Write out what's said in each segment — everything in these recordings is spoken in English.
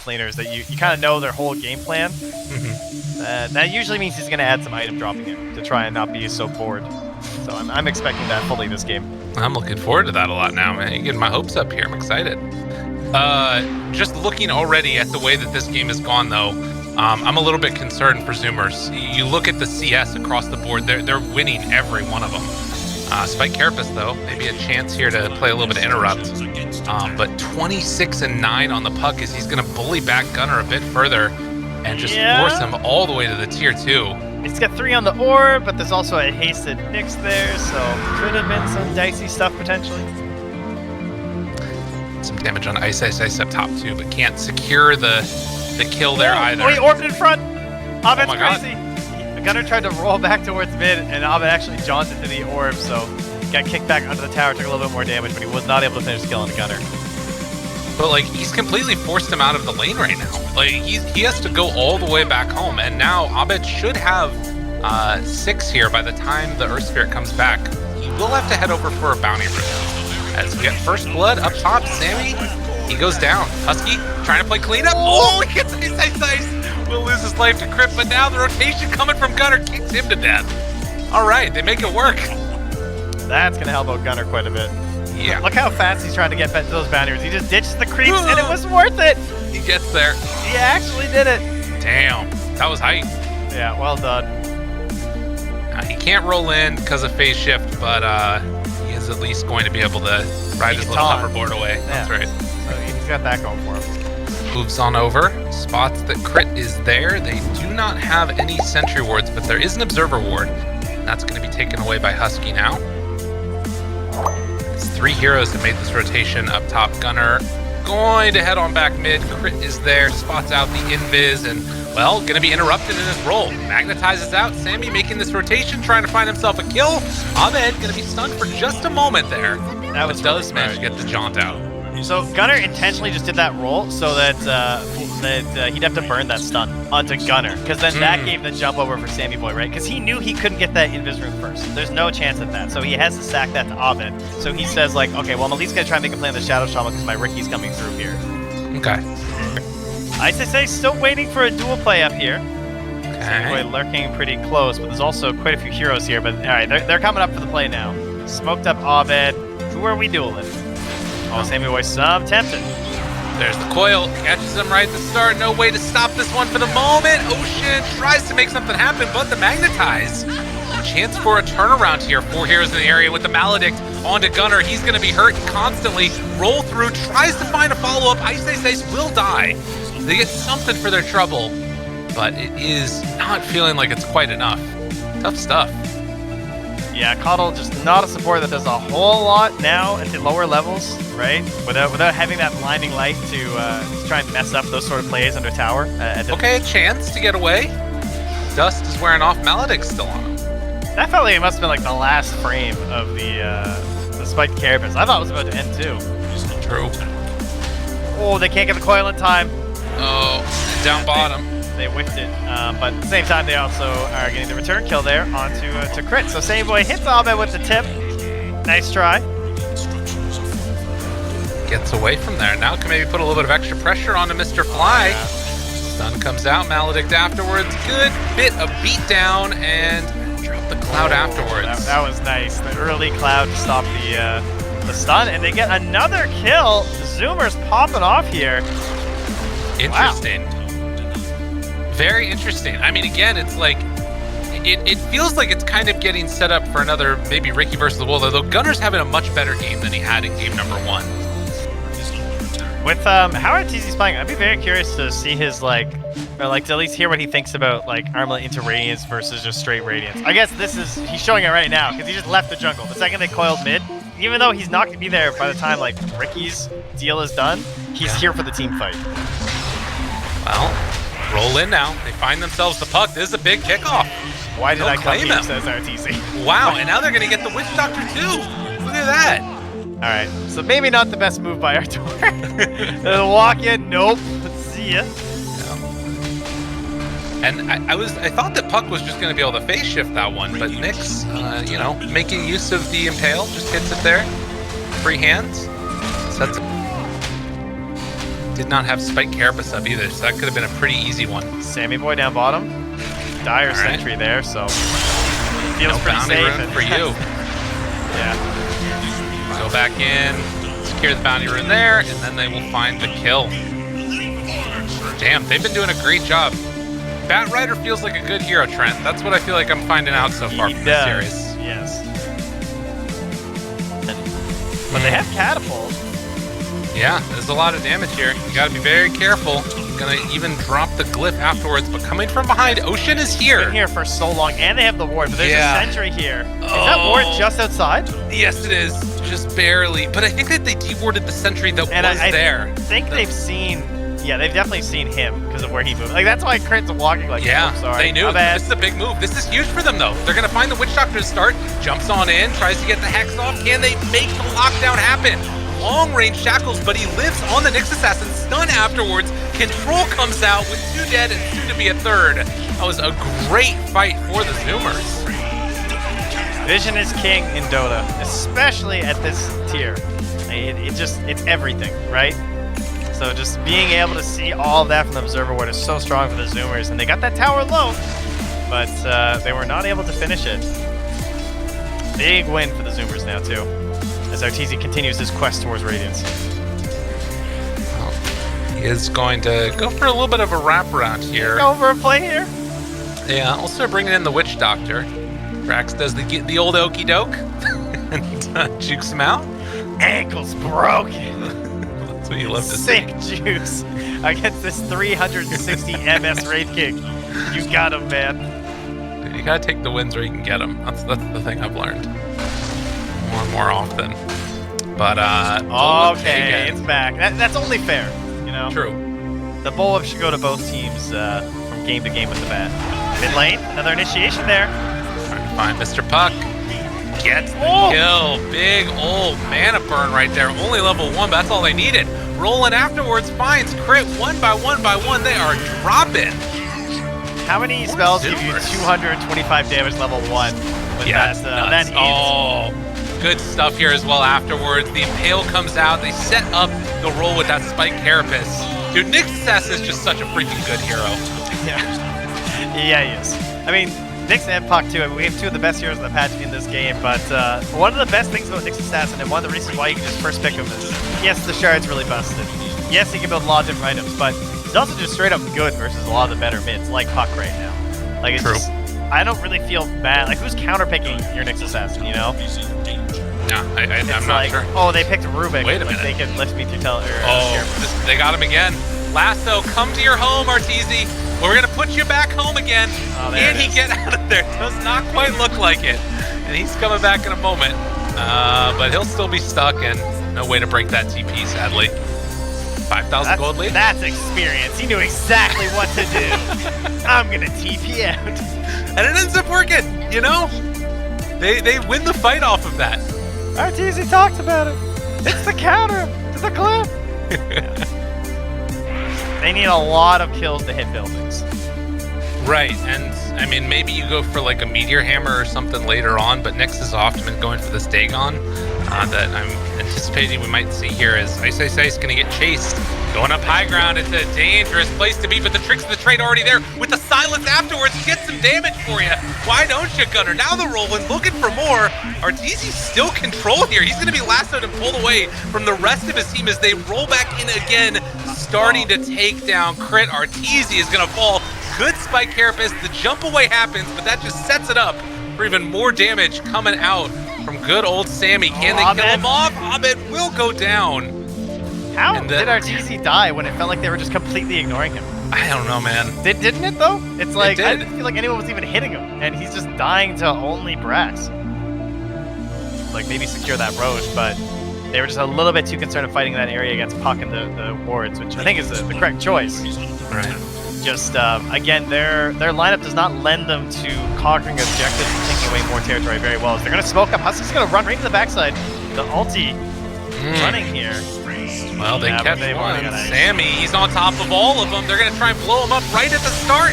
offlaners that you kind of know their whole game plan. That usually means he's going to add some item dropping in to try and not be so bored. So I'm expecting that fully this game. I'm looking forward to that a lot now, man. You're getting my hopes up here. I'm excited. Just looking already at the way that this game has gone, though, I'm a little bit concerned for Zoomers. You look at the CS across the board; they're winning every one of them. Spike Carapace, though, maybe a chance here to play a little bit of interrupt. But 26-9 on the puck is he's going to bully back Gunnar a bit further and just force him all the way to the tier 2. He's got 3 on the orb, but there's also a hasted Nyx there, so could have been some dicey stuff potentially. Some damage on Ice up top too, but can't secure the kill there either. Oh, he orbed in front! Abed's God. crazy! Gunnar tried to roll back towards mid, and Abed actually jaunt into the orb, so got kicked back under the tower, took a little bit more damage, but he was not able to finish killing the Gunnar. But like, he's completely forced him out of the lane right now. Like, he has to go all the way back home, and now Abed should have 6 here by the time the Earth Spirit comes back. He will have to head over for a bounty route. As we get first blood up top, Sammy, he goes down. Husky trying to play cleanup. Oh, he gets ice. Will lose his life to Crypt, but now the rotation coming from Gunnar kicks him to death. All right, they make it work. That's gonna help out Gunnar quite a bit. Yeah. Look how fast he's trying to get back to those boundaries. He just ditched the creeps, and it was worth it. He gets there. He actually did it. Damn, that was hype. Yeah, well done. He can't roll in because of phase shift, but he is at least going to be able to ride his little hoverboard away. Yeah. That's right. So he's got that going for him. Moves on over, spots that Crit is there. They do not have any sentry wards, but there is an observer ward. And that's going to be taken away by Husky now. It's 3 heroes that made this rotation up top. Gunnar going to head on back mid. Crit is there, spots out the invis, and, well, going to be interrupted in his roll. Magnetizes out. Sammy making this rotation, trying to find himself a kill. Abed going to be stunned for just a moment there. That was does manage to get the jaunt out. So Gunnar intentionally just did that roll so that he'd have to burn that stun onto Gunnar, because then that gave the jump over for Sammy Boy, right? Because he knew he couldn't get that invis room first. There's no chance at that, so he has to sack that to Abed. So he says like, okay, well I'm at least gonna try and make a play on the Shadow Shaman because my Riki's coming through here. Okay. ISSA still waiting for a dual play up here. Okay. Sammy Boy lurking pretty close, but there's also quite a few heroes here. But all right, they're coming up for the play now. Smoked up Abed. Who are we dueling? Oh, Sammy Boy, some tempted. There's the coil, catches him right at the start. No way to stop this one for the moment. Ocean tries to make something happen, but the magnetize. Chance for a turnaround here. 4 heroes in the area with the Maledict onto Gunnar. He's going to be hurt constantly. Roll through, tries to find a follow-up. Ice will die. They get something for their trouble, but it is not feeling like it's quite enough. Tough stuff. Yeah, Coddle just not a support that does a whole lot now at the lower levels, right? Without having that blinding light to try and mess up those sort of plays under tower. Okay, a chance to get away. Dust is wearing off. Maledict's still on him. That felt like it must have been like the last frame of the spiked Carapace. I thought it was about to end too. True. Oh, they can't get the coil in time. Oh, down bottom. They whiffed it, but at the same time, they also are getting the return kill there onto to Crit. So Sammy Boy hits Abed with the tip. Nice try. Gets away from there. Now can maybe put a little bit of extra pressure onto Mr. Fly. Stun comes out. Maledict afterwards. Good bit of beatdown and drop the cloud afterwards. That was nice. The early cloud to stop the stun, and they get another kill. Zoomers popping off here. Interesting. Wow. Very interesting. I mean, again, it's like, it feels like it's kind of getting set up for another maybe Riki versus the Wolves, although Gunnar's having a much better game than he had in game number 1. With how Arteezy's playing, I'd be very curious to see his to at least hear what he thinks about like Armlet into Radiance versus just straight Radiance. I guess he's showing it right now because he just left the jungle. The second they coiled mid, even though he's not going to be there by the time like Riki's deal is done, he's here for the team fight. Well, roll in now. They find themselves the puck. This is a big kickoff. Why did I come claim here, him. says Arteezy. Wow, and now they're going to get the Witch Doctor too. Look at that. All right, so maybe not the best move by Artur. Walk in, nope. See ya. And I thought that Puck was just going to be able to phase shift that one, but Nyx, making use of the impale, just hits it there. Free hands. Sets it. did not have Spike Carapace up either, so that could have been a pretty easy one. Sammy boy down bottom. Dire sentry there, so feels pretty bounty safe. rune for you. Yeah. Go back in, secure the bounty rune there, and then they will find the kill. Damn, they've been doing a great job. Bat Rider feels like a good hero, Trent. That's what I feel like I'm finding out so far from this series. Yes. But they have catapult. Yeah, there's a lot of damage here. You gotta be very careful. Gonna even drop the glyph afterwards, but coming from behind, Ocean is here. Been here for so long, and they have the ward, but there's a sentry here. Is that ward just outside? Yes, it is. Just barely. But I think that they dewarded the sentry that was there. I think they've seen... Yeah, they've definitely seen him because of where he moved. Like, that's why Crit's walking like, yeah, oh, sorry. They knew. This is a big move. This is huge for them, though. They're going to find the Witch Doctor to start. Jumps on in, tries to get the Hex off. Can they make the lockdown happen? Long-range shackles, but he lives on the Nyx Assassin. Stun afterwards. Control comes out with 2 dead and soon to be a 3rd. That was a great fight for the Zoomers. Vision is king in Dota, especially at this tier. It's everything, right? So just being able to see all of that from the observer ward is so strong for the Zoomers, and they got that tower low, but they were not able to finish it. Big win for the Zoomers now too, as Arteezy continues his quest towards Radiance. Well, he is going to go for a little bit of a wraparound here. Go for a play here. Yeah, also bringing in the Witch Doctor. Brax does the old okey doke and jukes him out. Ankles broken. That's what you love to Sick see. juice against this 360 MS Wraith King. You got him, man. Dude, you gotta take the wins where you can get them. That's the thing I've learned more and more often. But okay, it's back. That's only fair, you know. True. The bulwark should go to both teams from game to game with the bat. Mid lane, another initiation there. Trying to find Mr. Puck. Gets the kill. Big old mana burn right there. Only level 1, but that's all they needed. Rolling afterwards finds crit 1 by 1 by 1. They are dropping. How many spells give you 225 damage level 1? Yeah, that oh, good stuff here as well afterwards. The Impale comes out. They set up the roll with that Spike Carapace. Dude, Nyx Assassin is just such a freaking good hero. Yeah, he is. I mean, Nyx and Puck too. I mean, we have 2 of the best heroes in the patch in this game, but one of the best things about Nyx Assassin, and one of the reasons why you can just first pick him, is yes, the shard's really busted. Yes, he can build a lot of different items, but he's also just straight up good versus a lot of the better mids, like Puck right now. Like, it's just, I don't really feel bad. Like, who's counterpicking your Nyx Assassin, you know? No, I'm not like, sure. Oh, they picked Rubik. Wait a like, minute. They can lift me through they got him again. Lasso, come to your home, Arteezy. We're gonna put you back home again. Can he get out of there? Does not quite look like it. And he's coming back in a moment. But he'll still be stuck, and no way to break that TP, sadly. 5,000 gold lead. That's experience. He knew exactly what to do. I'm gonna TP out. And it ends up working, you know? They win the fight off of that. Arteezy talked about it. It's the counter to the clip. They need a lot of kills to hit buildings. Right, and I mean, maybe you go for like a Meteor Hammer or something later on, but Nyx is often going for this Dagon that I'm anticipating we might see here as Ice is going to get chased. Going up high ground, it's a dangerous place to be, but the tricks of the trade already there. With the silence afterwards, get some damage for you. Why don't you, Gunner? Now the Roland looking for more. Arteezy still control here. He's going to be lassoed and pulled away from the rest of his team as they roll back in again, starting to take down Crit. Arteezy is going to fall. Good Spike Carapace. The jump away happens, but that just sets it up for even more damage coming out from good old Sammy. Can they kill him off? Abed will go down. How did Arteezy die when it felt like they were just completely ignoring him? I don't know, man. Didn't it, though? It's like, I didn't feel like anyone was even hitting him, and he's just dying to only Brax. Like, maybe secure that Roche, but they were just a little bit too concerned of fighting that area against Puck and the wards, which I think is the correct choice. Right. Just, again, their lineup does not lend them to conquering objectives and taking away more territory very well. They're going to smoke up. Husky's going to run right to the backside. The ulti running here. Well, they kept one. Sammy, he's on top of all of them. They're going to try and blow him up right at the start.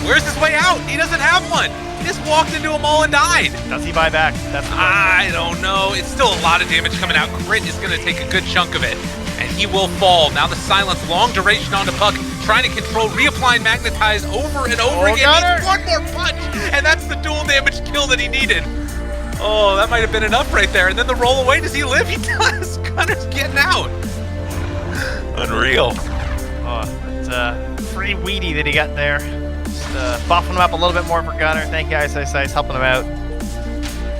Where's his way out? He doesn't have one. He just walked into them all and died. Does he buy back? That's I don't know. It's still a lot of damage coming out. Crit is going to take a good chunk of it. and he will fall. Now the silence, long duration on the puck, trying to control, reapply, magnetize over and over again. Needs one more punch, and that's the dual damage kill that he needed. Oh, that might have been enough right there. And then the roll away, does he live? He does. Gunner's getting out. Unreal. Oh, that free weedy that he got there. Just buffing him up a little bit more for Gunner. Thank you, Ice Ice Ice, helping him out.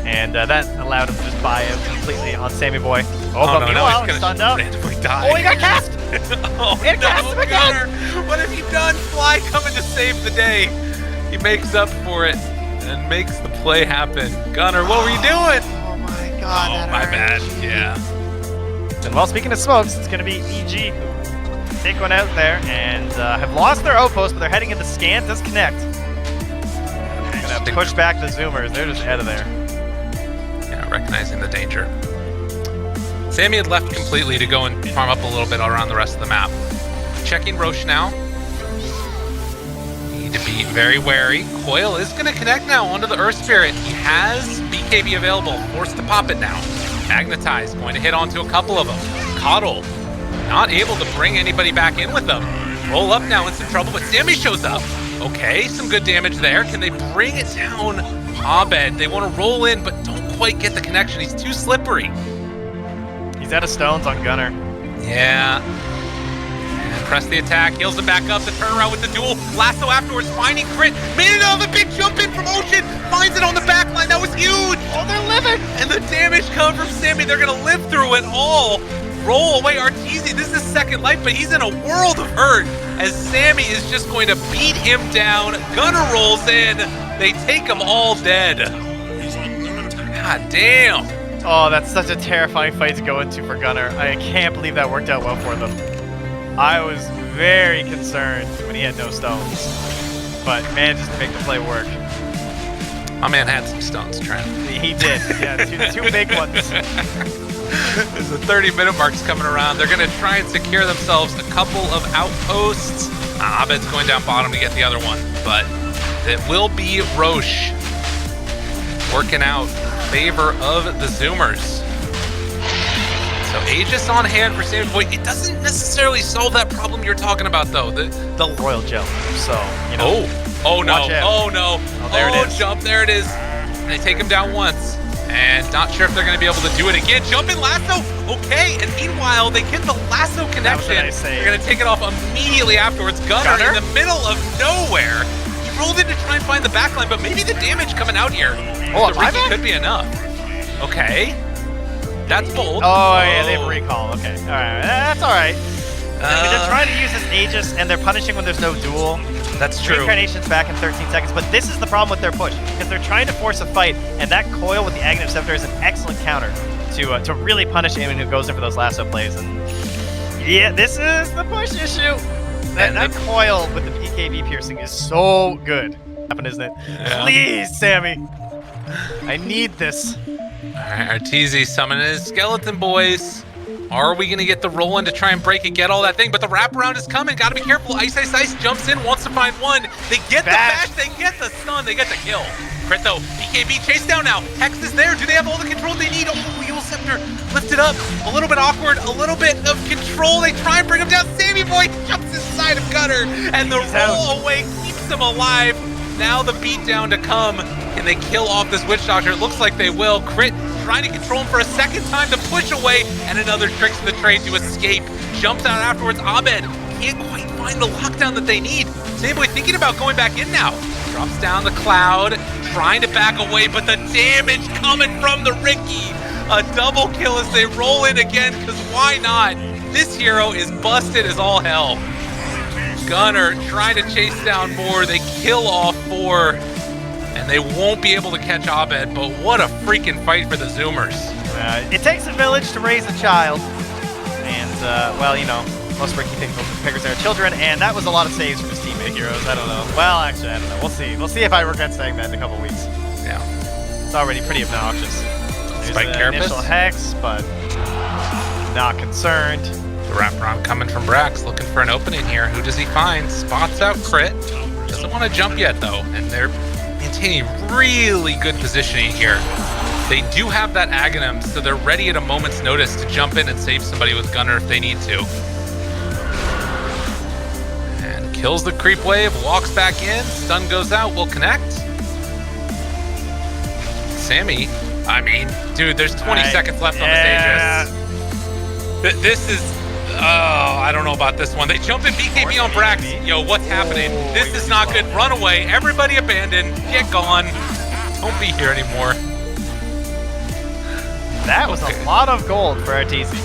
And that allowed him to just buy out completely on Sammy Boy. Oh, but meanwhile, he's stunned up. Die. Oh, he got cast! Oh, it cast him again! Gunner. What have you done? Fly coming to save the day. He makes up for it and makes the play happen. Gunner, what were you doing? Oh my god, oh, my bad. Yeah. And well, speaking of smokes, it's going to be EG who take one out there and have lost their outpost, but they're heading into scan. Does connect. Gonna push back the Zoomers. They're just out of there. Yeah, recognizing the danger. Sammy had left completely to go and farm up a little bit around the rest of the map. Checking Roche now. Need to be very wary. Coil is going to connect now onto the Earth Spirit. He has BKB available. Forced to pop it now. Magnetize, going to hit onto a couple of them. Coddle, not able to bring anybody back in with them. Roll up now in some trouble, but Sammy shows up. Okay, some good damage there. Can they bring it down? Abed, they want to roll in, but don't quite get the connection. He's too slippery. He's out of stones on Gunner. Yeah. And press the attack, heals him back up, the turnaround with the duel. Lasso afterwards, finding crit. Made another big jump in from Ocean. Finds it on the back line, that was huge. Oh, they're living. And the damage comes from Sammy. They're going to live through it all. Roll away Arteezy. This is his second life, but he's in a world of hurt as Sammy is just going to beat him down. Gunner rolls in. They take him all dead. God damn. Oh, that's such a terrifying fight to go into for Gunner. I can't believe that worked out well for them. I was very concerned when he had no stones, but manages to make the play work. My man had some stones, Trent. He did. Yeah, two big ones. As the 30-minute mark's coming around, they're going to try and secure themselves a couple of outposts. Abed's going down bottom to get the other one, but it will be Roche working out in favor of the Zoomers. So Aegis on hand for Sammy Boy. It doesn't necessarily solve that problem you're talking about, though. The Royal Gel. So, you know. Oh no. Oh no. Oh, there it is. Jump. There it is. They take him down once. And not sure if they're going to be able to do it again. Jump in lasso. Okay. And meanwhile, they get the lasso connection. They're going to take it off immediately afterwards. Gunner in the middle of nowhere. He rolled in to try and find the backline, but maybe the damage coming out here. Oh, the riki could be enough. Okay. That's bold. Oh, yeah, they have a recall. Okay. All right. That's all right. I mean, they're trying to use this Aegis, and they're punishing when there's no duel. That's true. Reincarnation's back in 13 seconds, but this is the problem with their push, because they're trying to force a fight, and that coil with the Aghanim Scepter is an excellent counter to really punish anyone who goes in for those lasso plays. And yeah, this is the push issue. That coil with the PKB piercing is so good. Isn't it? Yeah. Please, Sammy. I need this. Alright, Arteezy summoning his skeleton boys. Are we going to get the roll in to try and break and get all that thing? But the wraparound is coming. Got to be careful. Ice Ice Ice jumps in, wants to find one. They get the bash, they get the stun, they get the kill. Crit though, BKB chase down now. Hex is there. Do they have all the control they need? Oh, Wheel Scepter lifted up. A little bit awkward, a little bit of control. They try and bring him down. Sammy Boy jumps inside of Gunner, and the roll away keeps him alive. Now the beatdown to come. Can they kill off this Witch Doctor? It looks like they will. Crit trying to control him for a second time to push away, and another tricks in the trade to escape. Jumps out afterwards. Abed can't quite find the lockdown that they need. Sammy Boy thinking about going back in now. Drops down the cloud, trying to back away, but the damage coming from the Riki. A double kill as they roll in again, because why not? This hero is busted as all hell. Gunner trying to chase down more. They kill off 4. And they won't be able to catch Abed, but what a freaking fight for the Zoomers. It takes a village to raise a child. And, well, you know, most Riki pickers are children, and that was a lot of saves from his teammate heroes. I don't know. Well, actually, I don't know. We'll see. We'll see if I regret saying that in a couple weeks. Yeah. It's already pretty obnoxious. Spike There's an initial hex, but not concerned. The wraparound coming from Brax, looking for an opening here. Who does he find? Spots out Crit. Doesn't want to jump yet, though, and they're maintaining really good positioning here. They do have that Aghanim, so they're ready at a moment's notice to jump in and save somebody with Gunnar if they need to. And kills the creep wave, walks back in, stun goes out, will connect. Sammy, I mean, dude, there's 20 seconds left on this Aegis. This is, oh, I don't know about this one. They jumped in BKB on Brax. Yo, what's happening? This is not good. Run away. Everybody abandon. Get gone. Don't be here anymore. That was a lot of gold for Arteezy.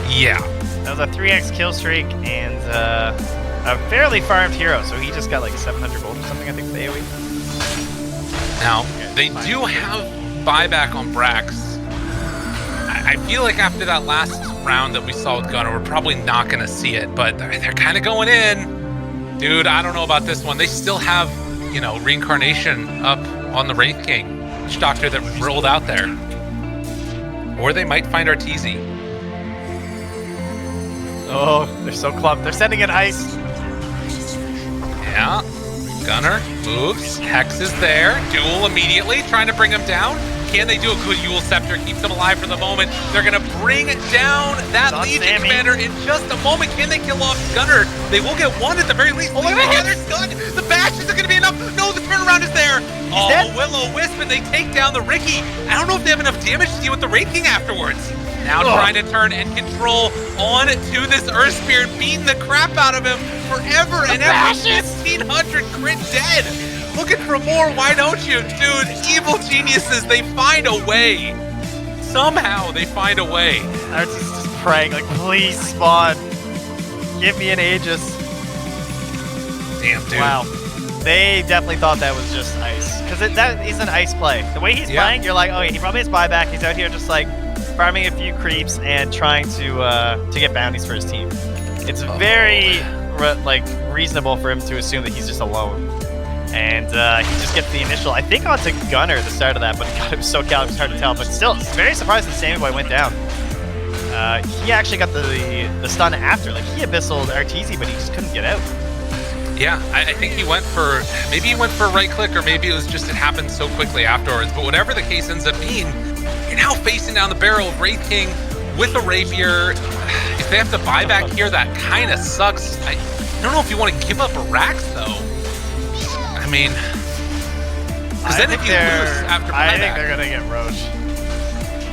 Yeah. That was a 3x kill streak and a fairly farmed hero, so he just got like 700 gold or something, I think, the AoE. Now, they do have buyback on Brax. I feel like after that last round that we saw with Gunnar, we're probably not going to see it, but they're kind of going in. Dude, I don't know about this one. They still have, you know, reincarnation up on the Wraith King, Witch Doctor that rolled out there. Or they might find Arteezy. Oh, they're so clumped. They're sending in ice. Yeah. Gunnar moves. Hex is there. Duel immediately, trying to bring him down. Can they do a good Yule Scepter? Keeps them alive for the moment. They're going to bring down that Legion commander in just a moment. Can they kill off Gunnar? They will get one at the very least. Oh my God, they're stunned. The bash isn't going to be enough. No, the turnaround is there. Oh, Will-O-Wisp, and they take down the Riki. I don't know if they have enough damage to deal with the Wraith King afterwards. Now trying to turn and control on to this Earth Spirit, beating the crap out of him forever and ever. 1,500 crit dead. Looking for more, why don't you? Dude, evil geniuses, they find a way. Somehow they find a way. Arteezy's just praying, like, please spawn. Give me an Aegis. Damn, dude. Wow. They definitely thought that was just ice. Because that is an ice play. The way he's playing, you're like, oh, he probably has buyback. He's out here just like farming a few creeps and trying to get bounties for his team. It's very reasonable for him to assume that he's just alone. And he just gets the initial, I think, onto Gunnar at the start of that, but God, it was so cal, it was hard to tell. But still, it's very surprising that Sammy Boy went down. He actually got the stun after. Like, he abyssal Arteezy, but he just couldn't get out. Yeah, I think he went for, maybe he went for a right click, or maybe it was just it happened so quickly afterwards. But whatever the case ends up being, you're now facing down the barrel of Wraith King with a rapier. If they have to buy back here, that kind of sucks. I don't know if you want to give up a Rax, though. I mean, because then if you lose after buyback, I think they're gonna get Roche.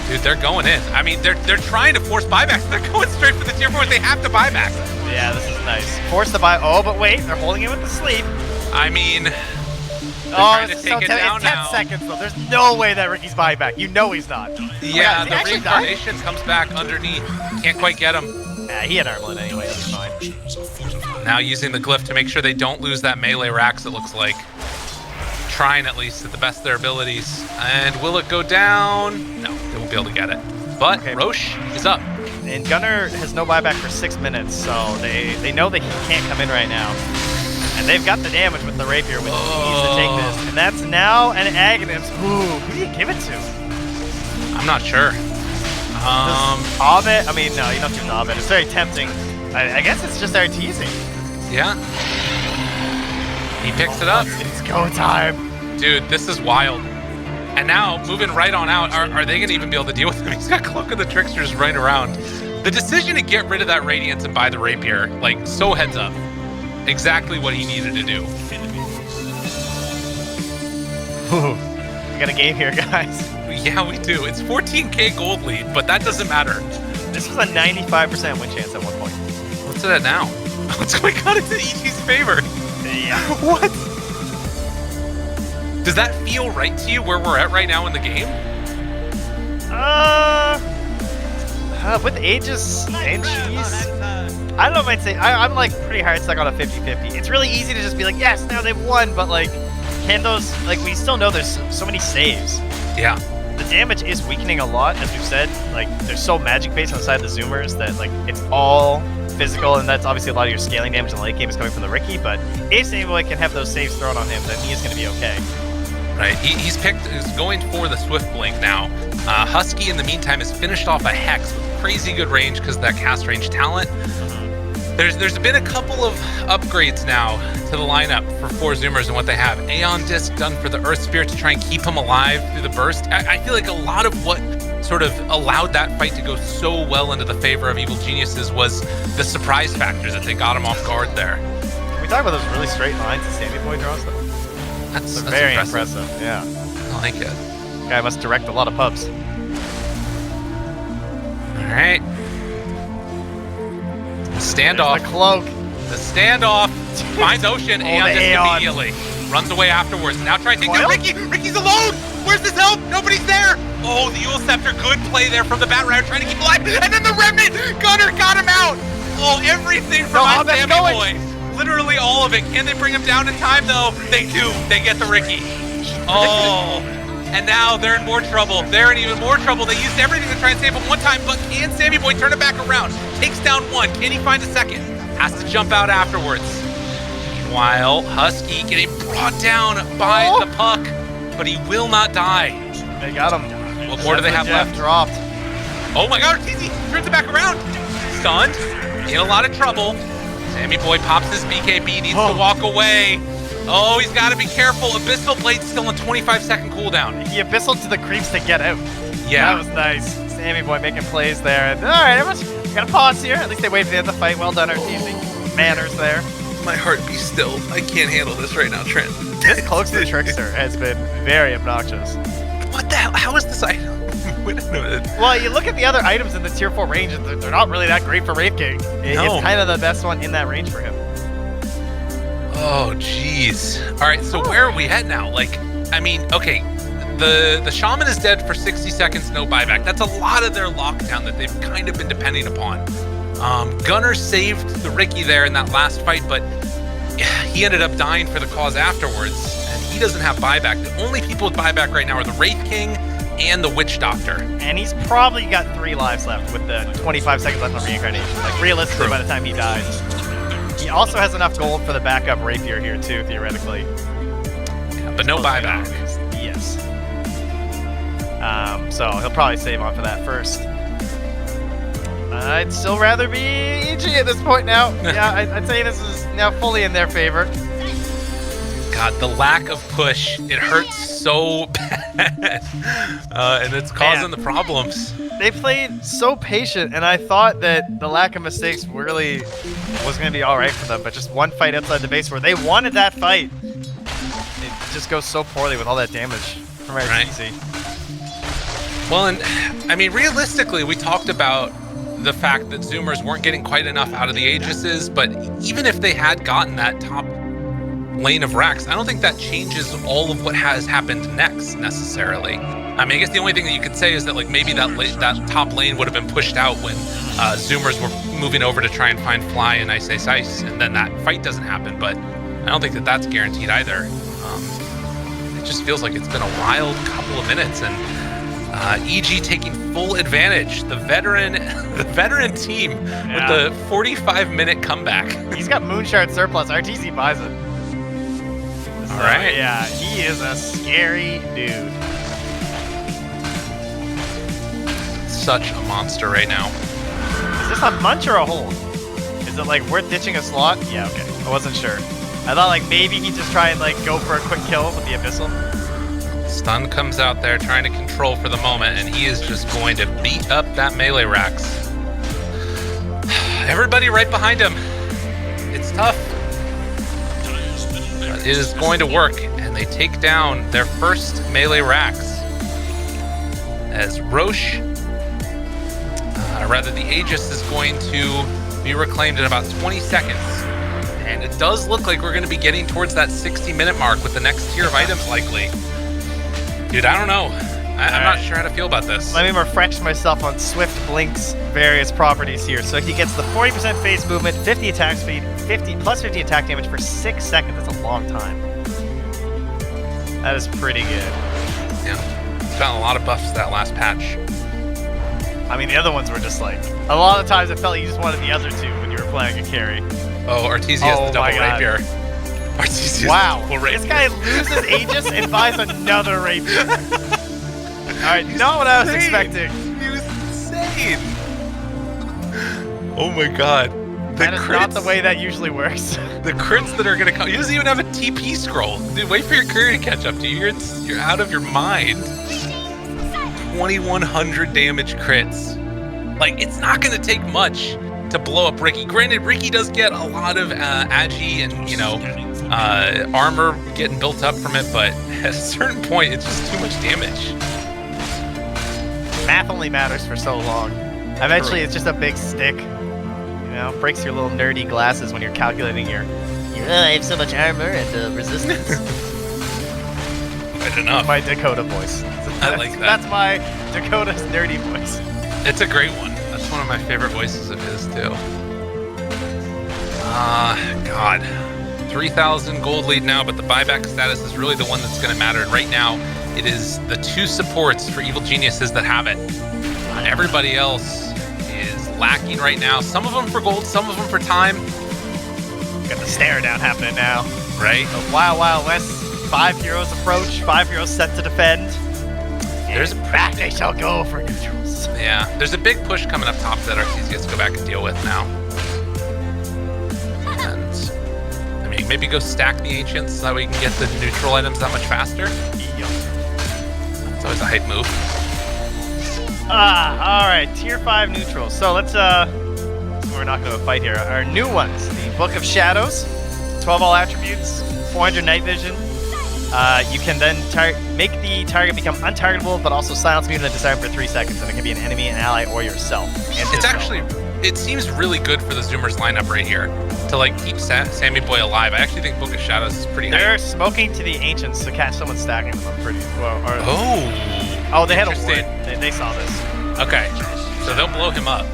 Dude, they're going in. I mean, they're trying to force buybacks. They're going straight for the tier 4. They have to buy back. Yeah, this is nice. Force the buy. Oh, but wait, they're holding it with the sleep. I mean, oh, it's so 10 seconds though. There's no way that Ricky's buyback. You know he's not. Yeah, the reincarnation comes back underneath. Can't quite get him. Yeah, he had Armlet anyway. That's fine. Now using the glyph to make sure they don't lose that melee Rax, it looks like. Trying at least at the best of their abilities. And will it go down? No, they won't be able to get it. But Roche is up. And Gunnar has no buyback for 6 minutes, so they know that he can't come in right now. And they've got the damage with the rapier, which needs to take this. And that's now an Aghanim. Ooh, who do you give it to? I'm not sure. Ovid? I mean, no, you don't do Ovid. It's very tempting. I guess it's just Arteezy. Yeah. He picks it up. It's go time. Dude, this is wild. And now, moving right on out, are they going to even be able to deal with him? He's got Cloak of the Tricksters right around. The decision to get rid of that Radiance and buy the Rapier, like, so heads up. Exactly what he needed to do. We got a game here, guys. Yeah, we do. It's 14k gold lead, but that doesn't matter. This was a 95% win chance at one point. What's it at now? What's going on? It's in EG's favor. Yeah. What? Does that feel right to you where we're at right now in the game? With Aegis and Cheese, I don't know if I'd say, I'm like pretty hard stuck on a 50-50. It's really easy to just be like, yes, now they've won, but like, can those, like, we still know there's so many saves. Yeah. The damage is weakening a lot, as we've said. Like, they're so magic-based on the side of the Zoomers that, like, it's all physical, and that's obviously a lot of your scaling damage in the late game is coming from the Riki, but if Sammy can have those saves thrown on him, then he is going to be okay. Right, he's going for the Swift Blink now. Husky, in the meantime, has finished off a Hex with crazy good range because of that cast range talent. There's been a couple of upgrades now to the lineup for 4 Zoomers and what they have. Aeon Disc done for the Earth Spirit to try and keep him alive through the burst. I feel like a lot of what sort of allowed that fight to go so well into the favor of Evil Geniuses was the surprise factor that they got him off guard there. Can we talk about those really straight lines that Sammy Boy draws though? That's very impressive. Yeah. I like it. Guy must direct a lot of pubs. All right. Standoff. The cloak. The standoff. Finds Ocean. Aeon just immediately runs away afterwards. Now try to take down Riki. Riki's alone. Where's his help? Nobody's there. Oh, the Ewell Scepter. Good play there from the Bat Rider trying to keep alive. And then the Remnant. Gunner got him out. Oh, everything from my Sammy Boy. Literally all of it. Can they bring him down in time though? They do. They get the Riki. Oh. And now they're in more trouble. They're in even more trouble. They used everything to try and save him one time, but can Sammy Boy turn it back around? Takes down one. Can he find a second? Has to jump out afterwards. Meanwhile, Husky getting brought down by the puck, but he will not die. They got him. What more do they have left? Dropped. Oh my god, Arteezy turns it back around. Stunned. In a lot of trouble. Sammy Boy pops his BKB, needs to walk away. Oh, he's got to be careful. Abyssal Blade's still on 25-second cooldown. He abyssal to the creeps to get out. Yeah. That was nice. Sammy Boy making plays there. And, all right, everyone's got to pause here. At least they waited to end the fight. Well done, Arteezy. Manners there. My heart be still. I can't handle this right now, Trent. This Cloaks the Trickster has been very obnoxious. What the hell? How is this item? Well, you look at the other items in the tier 4 range, and they're not really that great for Wraith King. It's kind of the best one in that range for him. Oh, jeez. All right, so where are we at now? Like, I mean, okay, the Shaman is dead for 60 seconds, no buyback. That's a lot of their lockdown that they've kind of been depending upon. Gunner saved the Riki there in that last fight, but he ended up dying for the cause afterwards, and he doesn't have buyback. The only people with buyback right now are the Wraith King and the Witch Doctor. And he's probably got 3 lives left with the 25 seconds left on reincarnation. Like, realistically, by the time he dies. He also has enough gold for the backup rapier here, too, theoretically. Yeah, but no buyback. Yes. So he'll probably save on for that first. I'd still rather be EG at this point now. Yeah, I'd say this is now fully in their favor. God, the lack of push, it hurts so bad. And it's causing the problems. They played so patient, and I thought that the lack of mistakes really was going to be all right for them, but just one fight outside the base where they wanted that fight, it just goes so poorly with all that damage from Arteezy. Well, and I mean, realistically, we talked about the fact that Zoomers weren't getting quite enough out of the Aegises, but even if they had gotten that top lane of racks, I don't think that changes all of what has happened next necessarily. I mean, I guess the only thing that you could say is that like maybe that top lane would have been pushed out when Zoomers were moving over to try and find Fly and Ice, and then that fight doesn't happen, but I don't think that that's guaranteed either. It just feels like it's been a wild couple of minutes, and EG taking full advantage. The veteran team with the 45-minute comeback. He's got Moonshard surplus. Arteezy buys it. All right. Yeah, he is a scary dude. Such a monster right now. Is this a munch or a hold? Is it like worth ditching a slot? Yeah, okay. I wasn't sure. I thought like maybe he'd just try and like go for a quick kill with the Abyssal. Stun comes out there trying to control for the moment, and he is just going to beat up that melee Rax. Everybody right behind him. It's tough. But it is going to work, and they take down their first melee Rax. As Roche, rather the Aegis is going to be reclaimed in about 20 seconds. And it does look like we're going to be getting towards that 60-minute mark with the next tier of items likely. Dude, I don't know. I'm not sure how to feel about this. Let me refresh myself on Swift Blink's various properties here. So he gets the 40% phase movement, 50 attack speed, 50 attack damage for 6 seconds. That's a long time. That is pretty good. Yeah. He's gotten a lot of buffs that last patch. I mean, the other ones were just like... A lot of times it felt like you just wanted the other two when you were playing a carry. Oh, Arteezy has the double rapier. Wow, this guy loses Aegis and buys another rapier. Alright, not what I was expecting. He was insane. Oh my god. That is not the way that usually works. The crits that are gonna come. He doesn't even have a TP scroll. Dude, wait for your career to catch up to you. You're out of your mind. 2,100 damage crits. Like, it's not gonna take much to blow up Riki. Granted, Riki does get a lot of agi and, you know, armor getting built up from it, but at a certain point, it's just too much damage. Math only matters for so long. Eventually, it's just a big stick. You know, breaks your little nerdy glasses when you're calculating your I have so much armor and resistance. Good enough. My Dakota voice. I like that. That's my Dakota's nerdy voice. It's a great one. That's one of my favorite voices of his, too. God. 3,000 gold lead now, but the buyback status is really the one that's going to matter. And right now, it is the 2 supports for Evil Geniuses that have it. Everybody else is lacking right now. Some of them for gold, some of them for time. Got the stare down happening now. Right? The Wild Wild West, 5 heroes approach, 5 heroes set to defend. There's and back they shall go for neutrals. Yeah, there's a big push coming up top that Arteezy gets to go back and deal with now. And, I mean, maybe go stack the Ancients so that we can get the neutral items that much faster. Yep. It's always a hype move. Alright, tier 5 neutrals. So let's, we're not going to fight here. Our new ones, the Book of Shadows, 12 all attributes, 400 night vision. You can then make the target become untargetable, but also silence mutant and disarm for 3 seconds, and it can be an enemy, an ally, or yourself. It's actually, it seems really good for the Zoomers lineup right here to like keep Sammy Boy alive. I actually think Book of Shadows is pretty They're high. smoking to the Ancients to catch someone stacking them pretty well. Oh, they had a ward. They saw this. Okay, so they'll blow him up.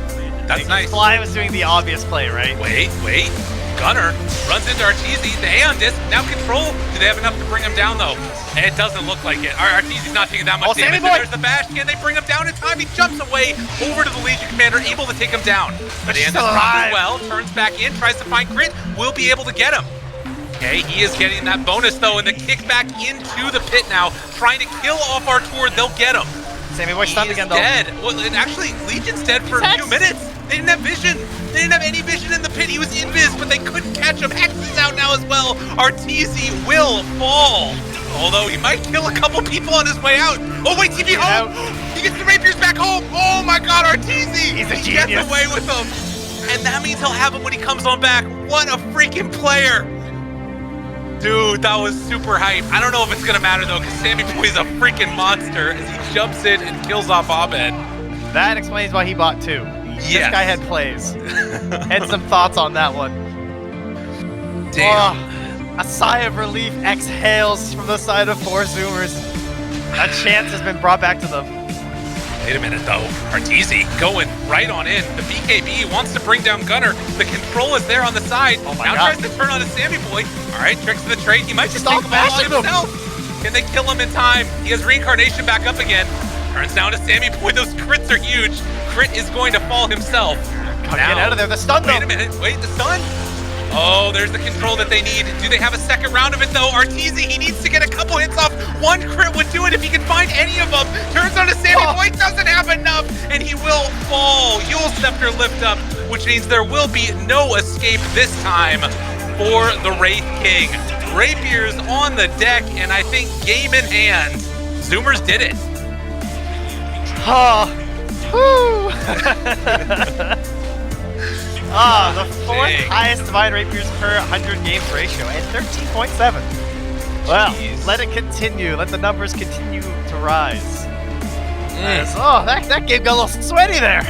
That's nice. Fly was doing the obvious play, right? Wait. Gunner runs into Arteezy. The Aeon Disc, now control. Do they have enough to bring him down, though? It doesn't look like it. Arteezy's not taking that much damage. There's the bash. Can they bring him down in time? He jumps away over to the Legion Commander, able to take him down. But Aeon Disc runs well, turns back in, tries to find crit. Will be able to get him. Okay, he is getting that bonus, though, and the kick back into the pit now, trying to kill off our tour. They'll get him. Sammy Boy stunned again, though. Dead. Well, and actually, Legion's dead for a few minutes. They didn't have vision. They didn't have any vision in the pit. He was invis, but they couldn't catch him. Hex is out now as well. Arteezy will fall. Although he might kill a couple people on his way out. Oh, wait, TP home. He gets the rapiers back home. Oh, my God, Arteezy. He's a genius. He gets away with them. And that means he'll have him when he comes on back. What a freaking player. Dude, that was super hype. I don't know if it's going to matter, though, because Sammy Boy's a freaking monster as he jumps in and kills off Abed. That explains why he bought 2. Yes. This guy had plays. Had some thoughts on that one. Damn. Oh, a sigh of relief exhales from the side of 4 Zoomers. That chance has been brought back to them. Wait a minute, though. Arteezy going right on in. The BKB wants to bring down Gunner. The control is there on the side. Oh my now God. tries to turn on a Sammy Boy. All right, tricks to the trade. He might just Stop take him all on bashing him. himself. Can they kill him in time? He has reincarnation back up again. Turns down to Sammy Boy. Those crits are huge. Crit is going to fall himself. Get out of there. The stun, though. Wait a minute. Wait, the stun? Oh, there's the control that they need. Do they have a second round of it, though? Arteezy, he needs to get a couple hits off. 1 crit would do it if he can find any of them. Turns on to Sammy Boy, doesn't have enough, and he will fall. Yule Scepter lift up, which means there will be no escape this time for the Wraith King. Rapiers on the deck, and I think game in hand. Zoomers did it. Woo! The 4th highest divine rapiers per 100 games ratio at 13.7. Well, let it continue. Let the numbers continue to rise. That game got a little sweaty there.